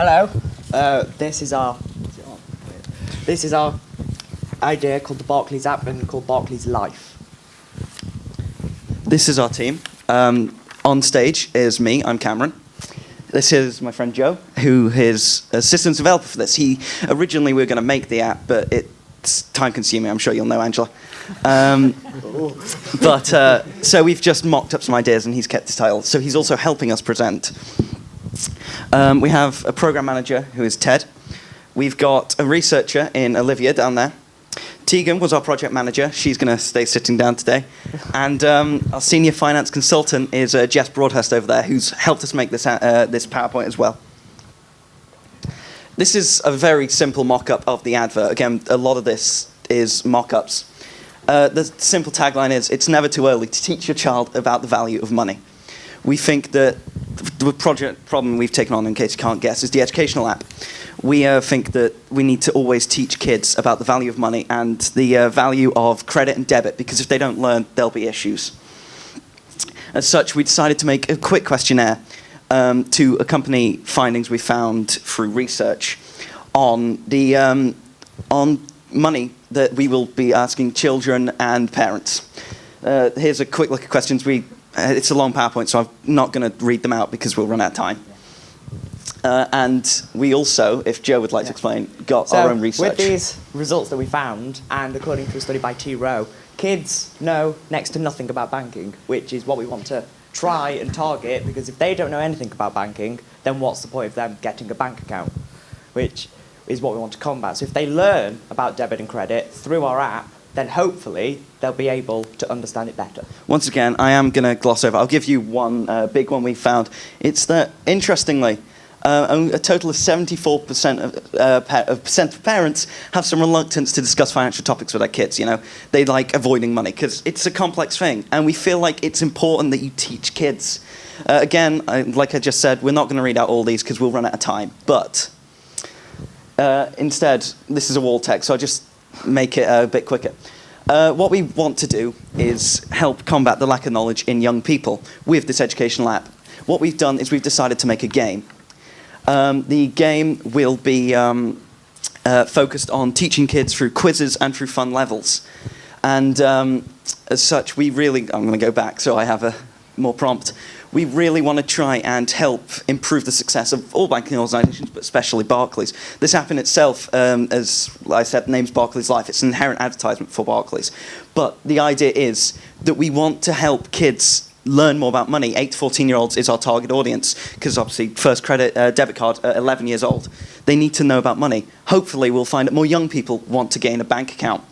Hello. This is our idea called the Barclays app and called Barclays Life. This is our team. On stage is me. I'm Cameron. This is my friend Joe, who is a systems developer for this. Originally we were going to make the app, but it's time-consuming. I'm sure you'll know Angela. So we've just mocked up some ideas, and he's kept his title. So he's also helping us present. We have a program manager, who is Ted. We've got a researcher in Olivia down there. Tegan was our project manager. She's going to stay sitting down today. And our senior finance consultant is Jess Broadhurst over there, who's helped us make this PowerPoint as well. This is a very simple mock-up of the advert. Again, a lot of this is mock-ups. The simple tagline is, it's never too early to teach your child about the value of money. We think that the project problem we've taken on, in case you can't guess, is the educational app. We think that we need to always teach kids about the value of money and the value of credit and debit, because if they don't learn, there'll be issues. As such, we decided to make a quick questionnaire to accompany findings we found through research on money that we will be asking children and parents. Here's a quick look at questions. It's a long PowerPoint, so I'm not going to read them out because we'll run out of time. And we also, if Joe would like to explain, got our own research. With these results that we found, and according to a study by T. Rowe, kids know next to nothing about banking, which is what we want to try and target, because if they don't know anything about banking, then what's the point of them getting a bank account, which is what we want to combat. So if they learn about debit and credit through our app, then hopefully they'll be able to understand it better. Once again, I am going to gloss over. I'll give you one big one we found. It's that, interestingly, a total of 74% of parents have some reluctance to discuss financial topics with their kids. You know, they like avoiding money because it's a complex thing, and we feel like it's important that you teach kids. Again, like I just said, we're not going to read out all these because we'll run out of time. But instead, this is a wall text, so I'll just make it a bit quicker. What we want to do is help combat the lack of knowledge in young people with this educational app. What we've done is we've decided to make a game. The game will be focused on teaching kids through quizzes and through fun levels. And as such, I'm going to go back so I have a more prompt. We really want to try and help improve the success of all banking organisations, but especially Barclays. This app in itself, as I said, name's Barclays Life. It's an inherent advertisement for Barclays. But the idea is that we want to help kids learn more about money. 8 to 14-year-olds is our target audience, because obviously first credit debit card at 11 years old. They need to know about money. Hopefully we'll find that more young people want to gain a bank account.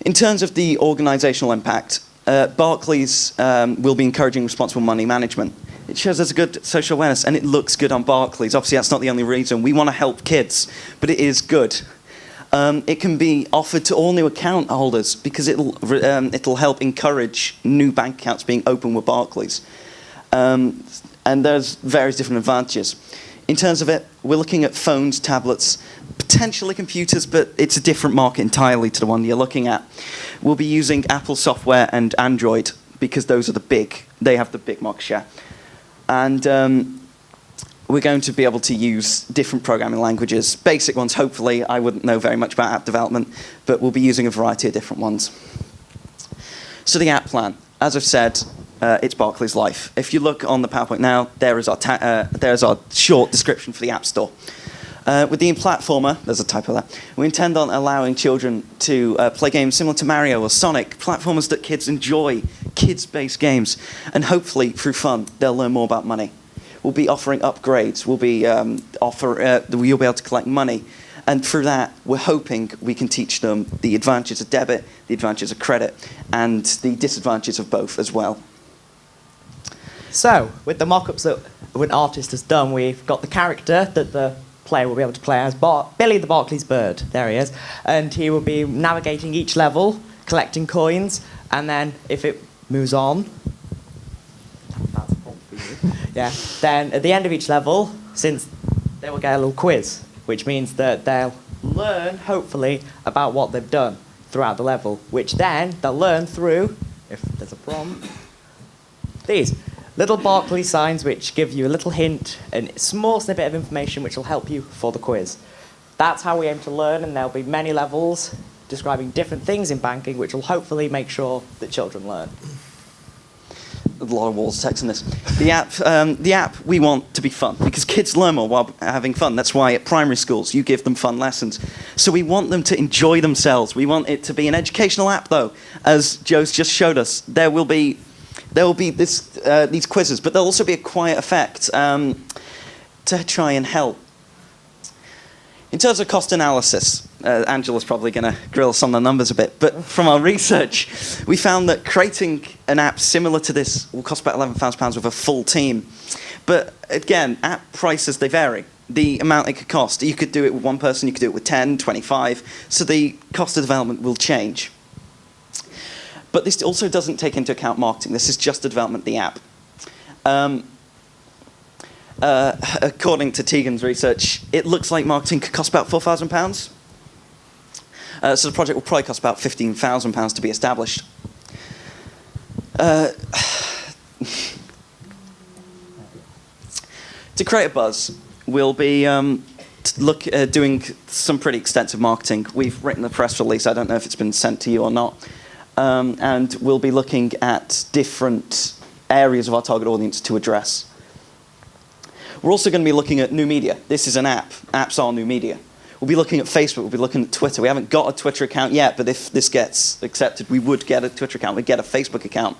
In terms of the organisational impact, Barclays will be encouraging responsible money management. It shows there's a good social awareness, and it looks good on Barclays. Obviously, that's not the only reason. We want to help kids, but it is good. It can be offered to all new account holders because it'll help encourage new bank accounts being opened with Barclays. And there's various different advantages. In terms of it, we're looking at phones, tablets, potentially computers, but it's a different market entirely to the one you're looking at. We'll be using Apple software and Android because those are they have the big market share. And we're going to be able to use different programming languages. Basic ones, hopefully. I wouldn't know very much about app development, but we'll be using a variety of different ones. So the app plan, as I've said, it's Barclays Life. If you look on the PowerPoint now, there's our short description for the App Store. With the platformer, there's a typo there, we intend on allowing children to play games similar to Mario or Sonic, platformers that kids enjoy, kids-based games, and hopefully, through fun, they'll learn more about money. We'll be offering upgrades, you'll be able to collect money, and through that, we're hoping we can teach them the advantages of debit, the advantages of credit, and the disadvantages of both as well. So, with the mock-ups that an artist has done, we've got the character that the player will be able to play as Billy the Barclays bird. There he is. And he will be navigating each level, collecting coins, and then if it moves on, that's a prompt for you. Yeah. Then at the end of each level, since they will get a little quiz, which means that they'll learn, hopefully, about what they've done throughout the level, which then they'll learn through, if there's a prompt, these. little Barclays signs which give you a little hint and a small snippet of information which will help you for the quiz. That's how we aim to learn, and there'll be many levels describing different things in banking which will hopefully make sure that children learn. A lot of walls of text in this. The app we want to be fun, because kids learn more while having fun. That's why at primary schools you give them fun lessons. So we want them to enjoy themselves. We want it to be an educational app, though. As Joe's just showed us, there will be these quizzes, but there'll also be a quiet effect to try and help. In terms of cost analysis, Angela's probably going to grill us on the numbers a bit, but from our research, we found that creating an app similar to this will cost about £11,000 with a full team. But again, app prices, they vary. The amount it could cost. You could do it with one person, you could do it with 10, 25, so the cost of development will change. But this also doesn't take into account marketing. This is just the development of the app. According to Tegan's research, it looks like marketing could cost about £4,000. So the project will probably cost about £15,000 to be established. To create a buzz, we'll be doing some pretty extensive marketing. We've written a press release. I don't know if it's been sent to you or not. And we'll be looking at different areas of our target audience to address. We're also going to be looking at new media. This is an app. Apps are new media. We'll be looking at Facebook. We'll be looking at Twitter. We haven't got a Twitter account yet, but if this gets accepted, we would get a Twitter account. We'd get a Facebook account.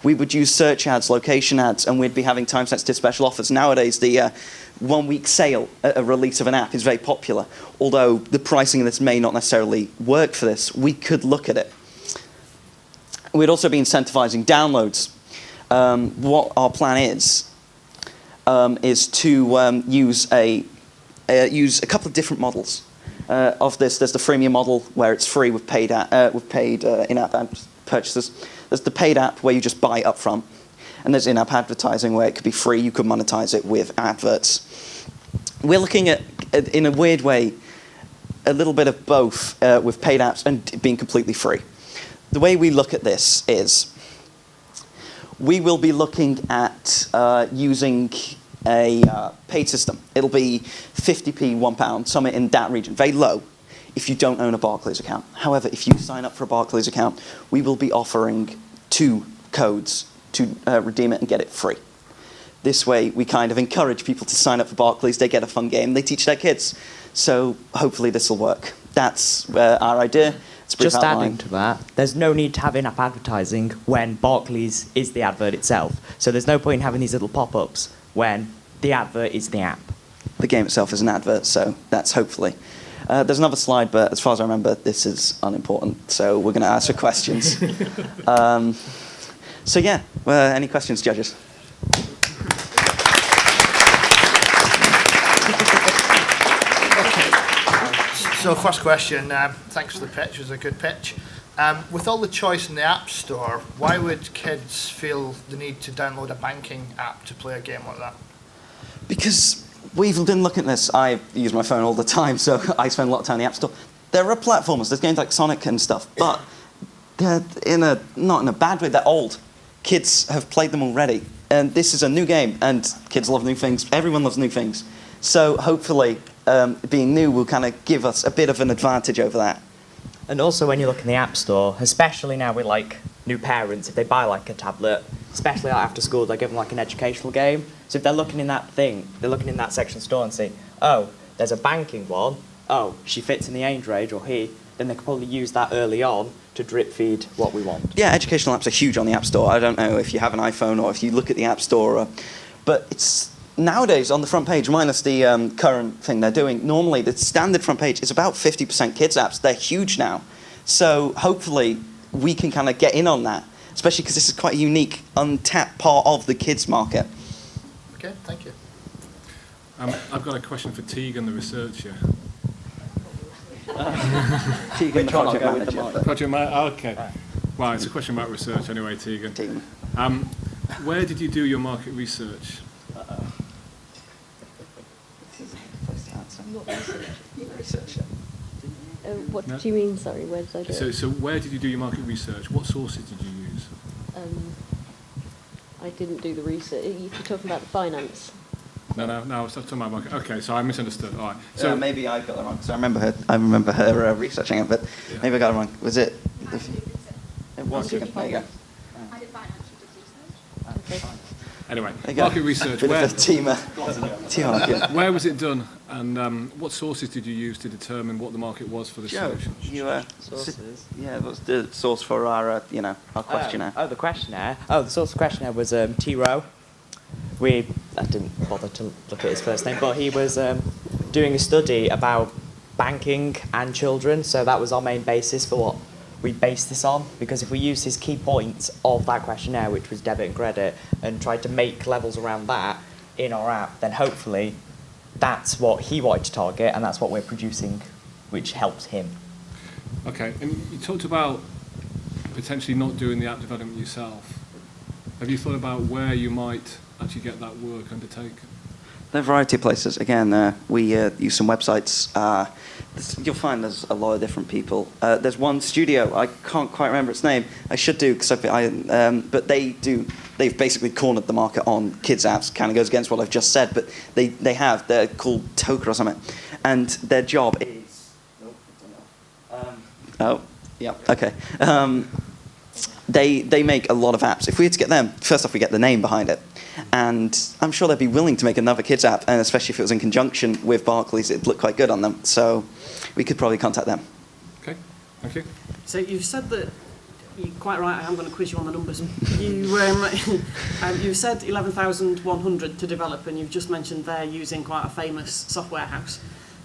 We would use search ads, location ads, and we'd be having time-sensitive special offers. Nowadays, the one-week sale at a release of an app is very popular. Although the pricing of this may not necessarily work for this, we could look at it. We'd also be incentivizing downloads. What our plan is to use a couple of different models of this. There's the freemium model where it's free with paid in-app purchases. There's the paid app where you just buy up front, and there's in-app advertising where it could be free. You could monetize it with adverts. We're looking at, in a weird way, a little bit of both with paid apps and being completely free. The way we look at this is we will be looking at using a paid system. It'll be 50p, £1, somewhere in that region, very low if you don't own a Barclays account. However, if you sign up for a Barclays account, we will be offering 2 codes to redeem it and get it free. This way, we kind of encourage people to sign up for Barclays. They get a fun game. They teach their kids. So hopefully this will work. That's our idea. Just adding to that, there's no need to have in-app advertising when Barclays is the advert itself. So there's no point in having these little pop-ups when the advert is the app. The game itself is an advert, so that's hopefully. There's another slide, but as far as I remember, this is unimportant. So we're going to ask for questions. So yeah, any questions, judges? So first question, thanks for the pitch, it was a good pitch. With all the choice in the App Store, why would kids feel the need to download a banking app to play a game like that? Because we've been looking at this. I use my phone all the time, so I spend a lot of time in the App Store. There are platformers, there's games like Sonic and stuff, but they're not in a bad way, they're old. Kids have played them already, and this is a new game, and kids love new things. Everyone loves new things. So hopefully, being new will kind of give us a bit of an advantage over that. And also when you look in the App Store, especially now with like new parents, if they buy like a tablet, especially like after school, they give them like an educational game. So if they're looking in that thing, they're looking in that section store and see, oh, there's a banking one, oh, she fits in the age range, or he, then they could probably use that early on to drip feed what we want. Yeah, educational apps are huge on the App Store. I don't know if you have an iPhone or if you look at the App Store, but it's nowadays on the front page, minus the current thing they're doing, normally the standard front page is about 50% kids apps. They're huge now. So hopefully we can kind of get in on that, especially because this is quite a unique, untapped part of the kids market. Okay, thank you. I've got a question for Tegan, the researcher. Tegan, the project manager. Project okay. Well, it's a question about research anyway, Tegan. Where did you do your market research? What do you mean, sorry, where did I do it? So where did you do your market research? What sources did you use? I didn't do the research. You're talking about the finance. No, I was talking about market. Okay, so I misunderstood. All right. So maybe I got it wrong. So I remember her researching it, but maybe I got it wrong. Was it? It was. There you go. I did finance, you did research. Okay. Anyway, There you go. market research. Bit Where, of a team up, yeah. where was it done, and what sources did you use to determine what the market was for this Joe, solution? you Sources. yeah, what's the source for our our questionnaire? The questionnaire. Oh, the source of the questionnaire was T. Rowe. I didn't bother to look at his first name, but he was doing a study about banking and children, so that was our main basis for what we based this on, because if we use his key points of that questionnaire, which was debit and credit, and tried to make levels around that in our app, then hopefully that's what he wanted to target, and that's what we're producing, which helps him. Okay, and you talked about potentially not doing the app development yourself. Have you thought about where you might actually get that work undertaken? There are a variety of places. Again, we use some websites. You'll find there's a lot of different people. There's one studio, I can't quite remember its name. I should do, but they've basically cornered the market on kids apps. Kind of goes against what I've just said, but they're called Toker or something. And their job is... okay. They make a lot of apps. If we were to get them, first off, we get the name behind it. And I'm sure they'd be willing to make another kids app, and especially if it was in conjunction with Barclays, it'd look quite good on them. So we could probably contact them. Okay, thank you. So you've said that, you're quite right, I am going to quiz you on the numbers. You've said 11,100 to develop, and you've just mentioned they're using quite a famous software house.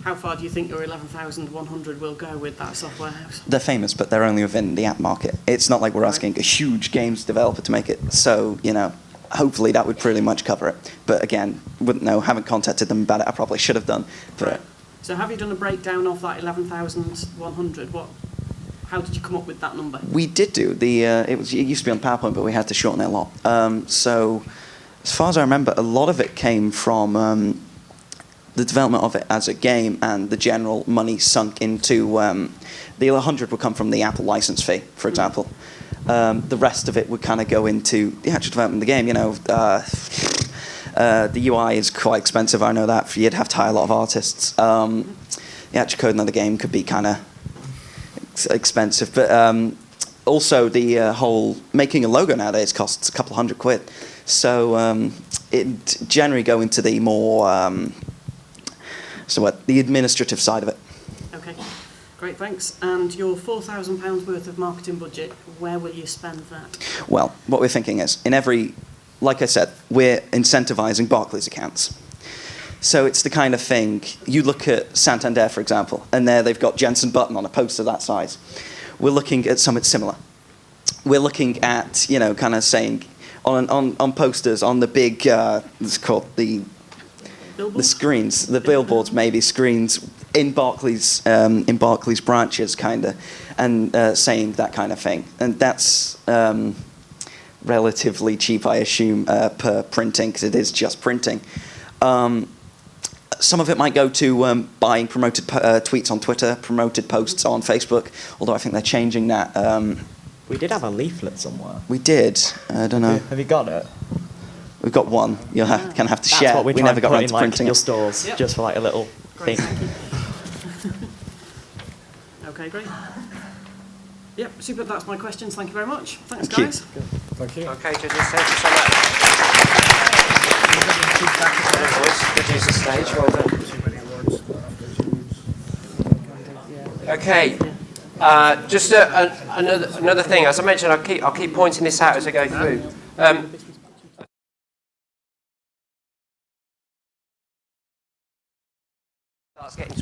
How far do you think your 11,100 will go with that software house? They're famous, but they're only within the app market. It's not like we're asking a huge games developer to make it. So, hopefully that would pretty much cover it. But again, wouldn't know, haven't contacted them about it. I probably should have done. But right. So have you done a breakdown of that 11,100? How did you come up with that number? we did do it used to be on PowerPoint, but we had to shorten it a lot. So as far as I remember, a lot of it came from the development of it as a game and the general money sunk into the 100 would come from the Apple license fee, for example. The rest of it would kind of go into the actual development of the game. The UI is quite expensive, I know that. You'd have to hire a lot of artists. The actual coding of the game could be kind of expensive, but also the whole making a logo nowadays costs a couple of £100. So it generally go into the more the administrative side of it. Okay, great, thanks. And your £4,000 worth of marketing budget, where will you spend that? Well, what we're thinking is, like I said, we're incentivizing Barclays accounts. So it's the kind of thing, you look at Santander, for example, and there they've got Jensen Button on a poster that size. We're looking at something similar. We're looking at, kind of saying, on posters, on the big, it's called the screens, the billboards, maybe screens in Barclays branches, kind of, and saying that kind of thing. And that's relatively cheap, I assume, per printing, because it is just printing. Some of it might go to buying promoted tweets on Twitter, promoted posts on Facebook, although I think they're changing that. We did have a leaflet somewhere. We did. I don't know. Have you got it? We've got one. You'll kind of have to That's share. what we're We trying never to got put around in, to like, printing your it. stores, Yep. just for like a little Great, thing. thank you. Okay, great. Yep, super, that's my questions. Thank you very much. Thanks, Thank you. guys. Thank you. Okay, judges, thank you so much. Good use of stage, well done. Okay, just another thing. As I mentioned, I'll keep pointing this out as I go through. Starts getting to